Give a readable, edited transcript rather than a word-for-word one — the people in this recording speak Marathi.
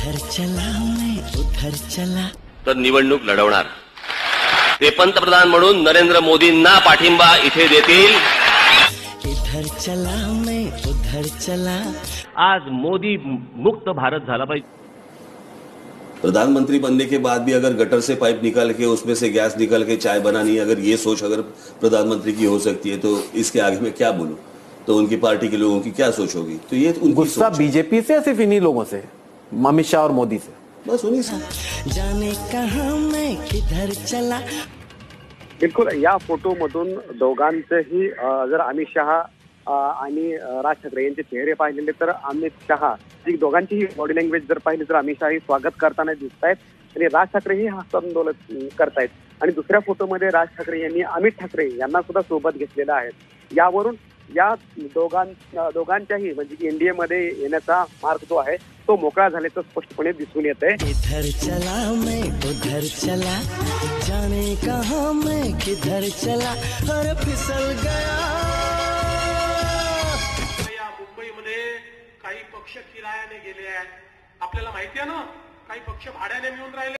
इधर चला मैं उधर चला तर निवडणूक लढवणार ते पंतप्रधान म्हणून नरेंद्र मोदींना पाठिंबा इथे देतील। इधर चला मैं उधर चला। आज मोदी मुक्त भारत झाला पाहिजे। प्रधानमंत्री बनने के बाद भी अगर गटर से पाइप निकाल के उसमें से गैस निकाल के चाय बनानी, अगर ये सोच अगर प्रधानमंत्री की हो सकती है तो इसके आगे मैं क्या बोलूं। तो उनकी पार्टी के लोगों की क्या सोच होगी। तो ये उनकी गुस्सा बीजेपी से या सिर्फ इन्हीं लोगों से, अमित शाह और मोदी से? बस उन्हीं से। जाने कहां मैं किधर चला। बिलकुल, या फोटोमधून दोघांचेही जर अमित शहा आणि राज ठाकरे यांचे चेहरे पाहिलेले तर अमित शहा जी दोघांचीही बॉडी लँग्वेज जर पाहिली तर अमित शहा स्वागत करताना दिसत आहेत आणि राज ठाकरेही हस्तांदोलन करतायत। आणि दुसऱ्या फोटोमध्ये राज ठाकरे यांनी अमित ठाकरे यांना सुद्धा सोबत घेतलेलं आहे। यावरून या दोघांच्याही म्हणजे एनडीए मध्ये येण्याचा मार्ग जो आहे तो मोकळा झाल्याचं स्पष्टपणे दिसून येत आहे। इधर चला मैं उधर चला, जाने कहां मैं किधर चला और फिसल गया। मुंबईमध्ये काही पक्ष किरायाने गेले आहेत, आपल्याला माहिती आहे ना, काही पक्ष भाड्याने मिळून राहिले।